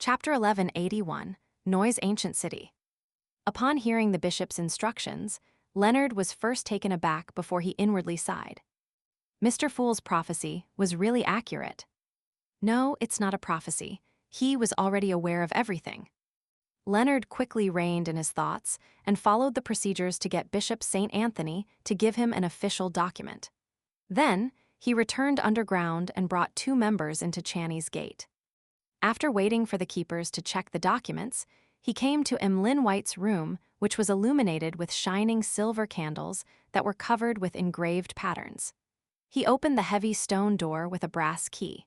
Chapter 1181, Nois' Ancient City. Upon hearing the bishop's instructions, Leonard was first taken aback before he inwardly sighed. Mr. Fool's prophecy was really accurate. No, it's not a prophecy. He was already aware of everything. Leonard quickly reined in his thoughts and followed the procedures to get Bishop St. Anthony to give him an official document. Then, he returned underground and brought 2 members into Channy's gate. After waiting for the keepers to check the documents, he came to Emlyn White's room, which was illuminated with shining silver candles that were covered with engraved patterns. He opened the heavy stone door with a brass key.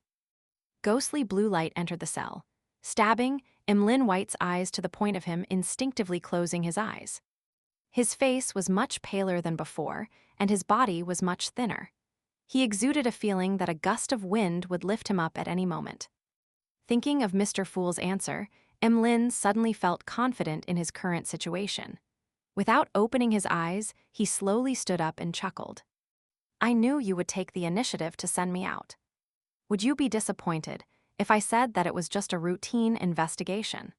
Ghostly blue light entered the cell, stabbing Emlyn White's eyes to the point of him instinctively closing his eyes. His face was much paler than before, and his body was much thinner. He exuded a feeling that a gust of wind would lift him up at any moment. Thinking of Mr. Fool's answer, Emlyn suddenly felt confident in his current situation. Without opening his eyes, he slowly stood up and chuckled. "I knew you would take the initiative to send me out. Would you be disappointed if I said that it was just a routine investigation?"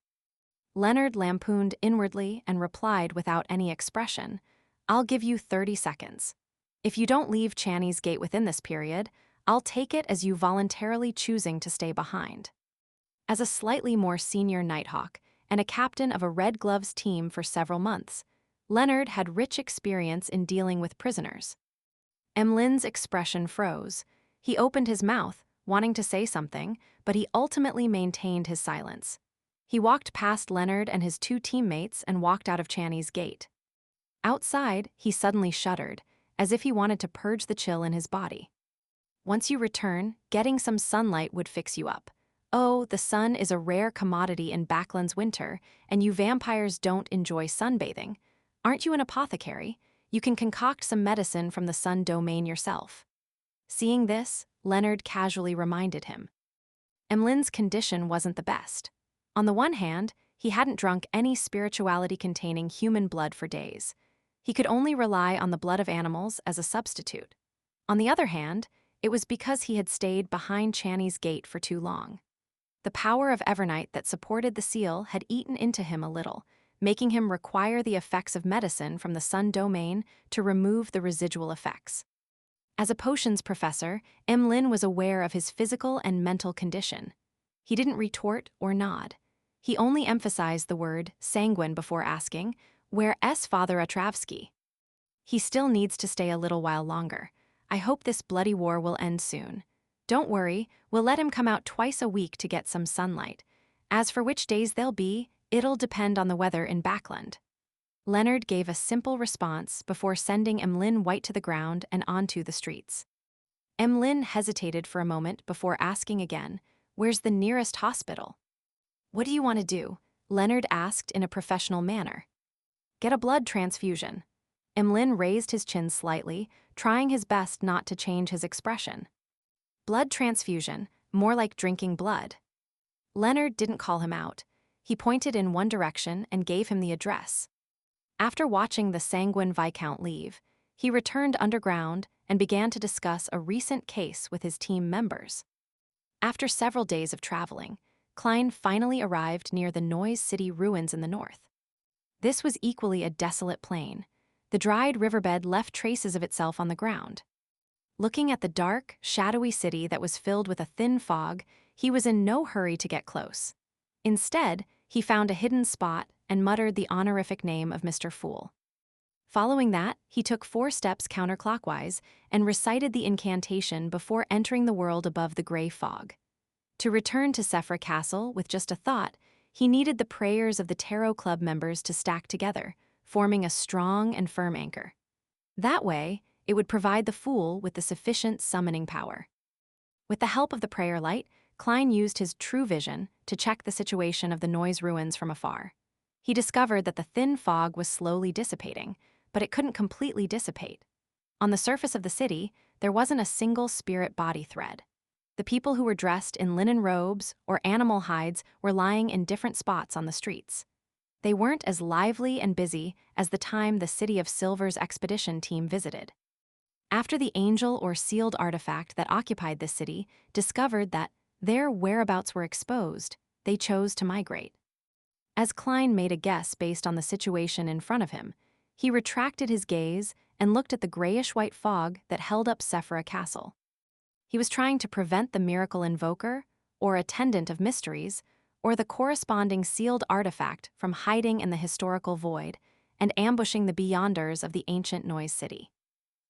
Leonard lampooned inwardly and replied without any expression, "I'll give you 30 seconds. If you don't leave Channy's gate within this period, I'll take it as you voluntarily choosing to stay behind." As a slightly more senior Nighthawk and a captain of a Red Gloves team for several months, Leonard had rich experience in dealing with prisoners. Emlyn's expression froze. He opened his mouth, wanting to say something, but he ultimately maintained his silence. He walked past Leonard and his 2 teammates and walked out of Channy's gate. Outside, he suddenly shuddered, as if he wanted to purge the chill in his body. "Once you return, getting some sunlight would fix you up. Oh, the sun is a rare commodity in Backland's winter, and you vampires don't enjoy sunbathing. Aren't you an apothecary? You can concoct some medicine from the sun domain yourself." Seeing this, Leonard casually reminded him. Emlyn's condition wasn't the best. On the one hand, he hadn't drunk any spirituality-containing human blood for days. He could only rely on the blood of animals as a substitute. On the other hand, it was because he had stayed behind Channy's gate for too long. The power of Evernight that supported the seal had eaten into him a little, making him require the effects of medicine from the sun domain to remove the residual effects. As a potions professor, Emlyn was aware of his physical and mental condition. He didn't retort or nod. He only emphasized the word sanguine before asking, "Where's Father Atravsky?" "He still needs to stay a little while longer. I hope this bloody war will end soon. Don't worry, we'll let him come out twice a week to get some sunlight. As for which days they'll be, it'll depend on the weather in Backland." Leonard gave a simple response before sending Emlyn White to the ground and onto the streets. Emlyn hesitated for a moment before asking again, "Where's the nearest hospital?" "What do you want to do?" Leonard asked in a professional manner. "Get a blood transfusion." Emlyn raised his chin slightly, trying his best not to change his expression. "Blood transfusion, more like drinking blood." Leonard didn't call him out. He pointed in one direction and gave him the address. After watching the sanguine Viscount leave, he returned underground and began to discuss a recent case with his team members. After several days of traveling, Klein finally arrived near the Nois city ruins in the north. This was equally a desolate plain. The dried riverbed left traces of itself on the ground. Looking at the dark, shadowy city that was filled with a thin fog, he was in no hurry to get close. Instead, he found a hidden spot and muttered the honorific name of Mr. Fool. Following that, he took 4 steps counterclockwise and recited the incantation before entering the world above the gray fog. To return to Sephra Castle with just a thought, he needed the prayers of the Tarot Club members to stack together, forming a strong and firm anchor. That way, it would provide the Fool with the sufficient summoning power. With the help of the prayer light, Klein used his true vision to check the situation of the Nois ruins from afar. He discovered that the thin fog was slowly dissipating, but it couldn't completely dissipate. On the surface of the city, there wasn't a single spirit body thread. The people who were dressed in linen robes or animal hides were lying in different spots on the streets. They weren't as lively and busy as the time the City of Silver's expedition team visited. After the angel or sealed artifact that occupied this city discovered that their whereabouts were exposed, they chose to migrate. As Klein made a guess based on the situation in front of him, he retracted his gaze and looked at the grayish-white fog that held up Sephira Castle. He was trying to prevent the miracle invoker, or attendant of mysteries, or the corresponding sealed artifact from hiding in the historical void and ambushing the beyonders of the ancient Nois city.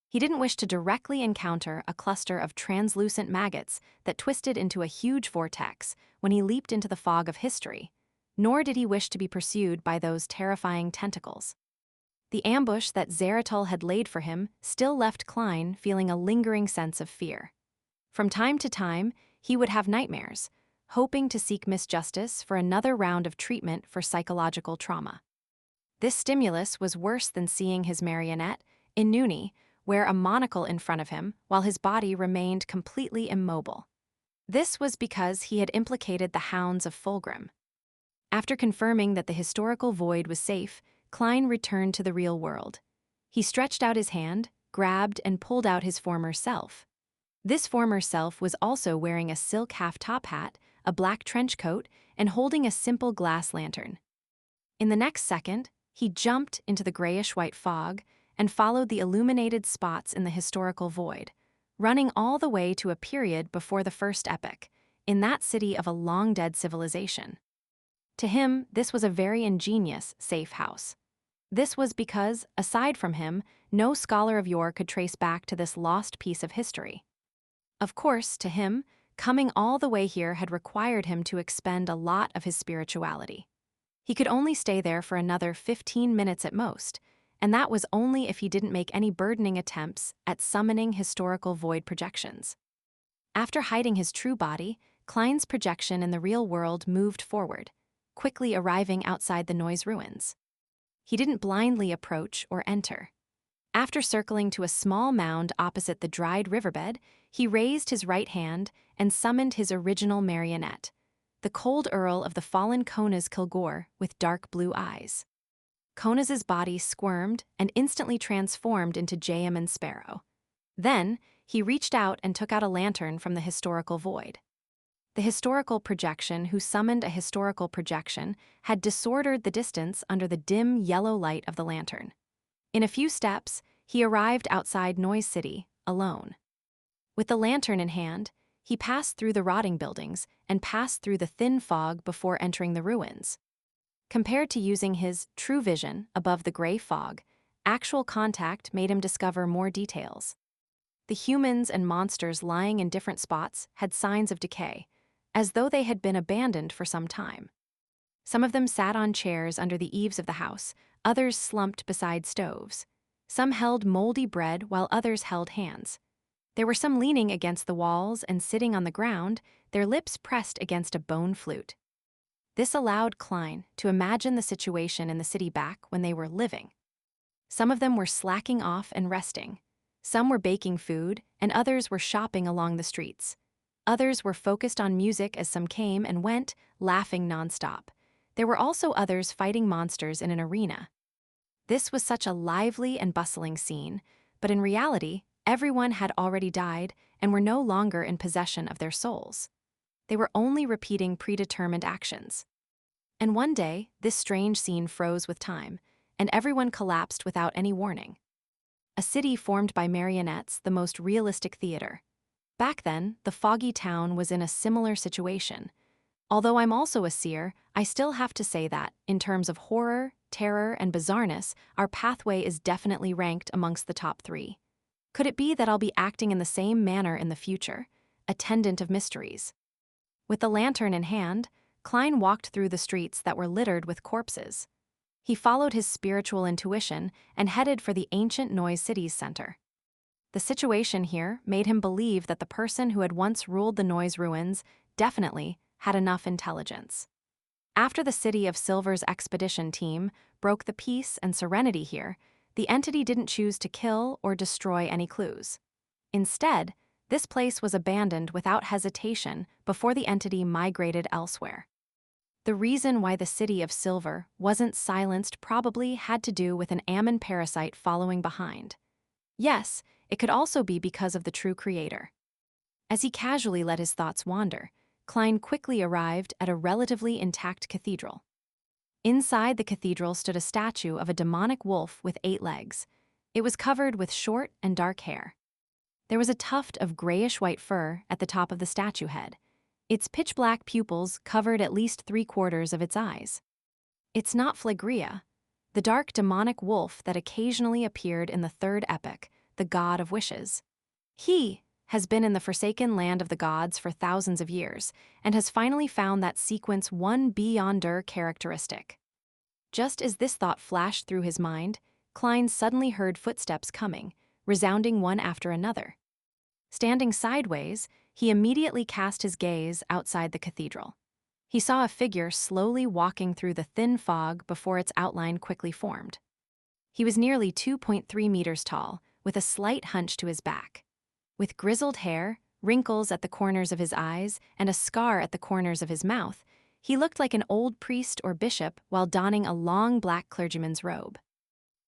He didn't wish to directly encounter a cluster of translucent maggots that twisted into a huge vortex when he leaped into the fog of history, nor did he wish to be pursued by those terrifying tentacles. The ambush that Zeratul had laid for him still left Klein feeling a lingering sense of fear. From time to time, he would have nightmares, hoping to seek Miss Justice for another round of treatment for psychological trauma. This stimulus was worse than seeing his marionette, Inuni, wear a monocle in front of him while his body remained completely immobile. This was because he had implicated the hounds of Fulgrim. After confirming that the historical void was safe, Klein returned to the real world. He stretched out his hand, grabbed and pulled out his former self. This former self was also wearing a silk half-top hat, a black trench coat, and holding a simple glass lantern. In the next second, he jumped into the grayish-white fog and followed the illuminated spots in the historical void, running all the way to a period before the first epoch, in that city of a long-dead civilization. To him, this was a very ingenious, safe house. This was because, aside from him, no scholar of yore could trace back to this lost piece of history. Of course, to him, coming all the way here had required him to expend a lot of his spirituality. He could only stay there for another 15 minutes at most, and that was only if he didn't make any burdening attempts at summoning historical void projections. After hiding his true body, Klein's projection in the real world moved forward, quickly arriving outside the Nois ruins. He didn't blindly approach or enter. After circling to a small mound opposite the dried riverbed, he raised his right hand and summoned his original marionette, the cold Earl of the fallen Konas Kilgore with dark blue eyes. Konas's body squirmed and instantly transformed into Jayaman Sparrow. Then, he reached out and took out a lantern from the historical void. The historical projection who summoned a historical projection had disordered the distance under the dim yellow light of the lantern. In a few steps, he arrived outside Nois City, alone. With the lantern in hand, he passed through the rotting buildings and passed through the thin fog before entering the ruins. Compared to using his true vision above the gray fog, actual contact made him discover more details. The humans and monsters lying in different spots had signs of decay, as though they had been abandoned for some time. Some of them sat on chairs under the eaves of the house, others slumped beside stoves. Some held moldy bread while others held hands. There were some leaning against the walls and sitting on the ground, their lips pressed against a bone flute. This allowed Klein to imagine the situation in the city back when they were living. Some of them were slacking off and resting. Some were baking food, and others were shopping along the streets. Others were focused on music as some came and went, laughing nonstop. There were also others fighting monsters in an arena. This was such a lively and bustling scene, but in reality, everyone had already died and were no longer in possession of their souls. They were only repeating predetermined actions. And one day, this strange scene froze with time, and everyone collapsed without any warning. A city formed by marionettes, the most realistic theater. Back then, the foggy town was in a similar situation. Although I'm also a seer, I still have to say that, in terms of horror, terror, and bizarreness, our pathway is definitely ranked amongst the top 3. Could it be that I'll be acting in the same manner in the future, attendant of mysteries? With the lantern in hand, Klein walked through the streets that were littered with corpses. He followed his spiritual intuition and headed for the ancient Nois city's center. The situation here made him believe that the person who had once ruled the Nois ruins definitely had enough intelligence. After the City of Silver's expedition team broke the peace and serenity here, the entity didn't choose to kill or destroy any clues. Instead, this place was abandoned without hesitation before the entity migrated elsewhere. The reason why the City of Silver wasn't silenced probably had to do with an Ammon parasite following behind. Yes, it could also be because of the true creator. As he casually let his thoughts wander, Klein quickly arrived at a relatively intact cathedral. Inside the cathedral stood a statue of a demonic wolf with 8 legs. It was covered with short and dark hair. There was a tuft of grayish-white fur at the top of the statue head. Its pitch-black pupils covered at least 3/4 of its eyes. It's not Phlegrea, the dark demonic wolf that occasionally appeared in the third epic, the god of wishes. He has been in the forsaken land of the gods for thousands of years and has finally found that sequence one beyonder characteristic. Just as this thought flashed through his mind, Klein suddenly heard footsteps coming, resounding one after another. Standing sideways, he immediately cast his gaze outside the cathedral. He saw a figure slowly walking through the thin fog before its outline quickly formed. He was nearly 2.3 meters tall, with a slight hunch to his back. With grizzled hair, wrinkles at the corners of his eyes, and a scar at the corners of his mouth, he looked like an old priest or bishop while donning a long black clergyman's robe.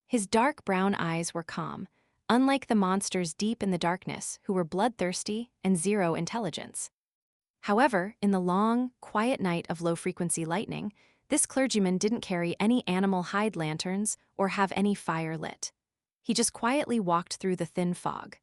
His dark brown eyes were calm, unlike the monsters deep in the darkness who were bloodthirsty and zero intelligence. However, in the long, quiet night of low-frequency lightning, this clergyman didn't carry any animal hide lanterns or have any fire lit. He just quietly walked through the thin fog.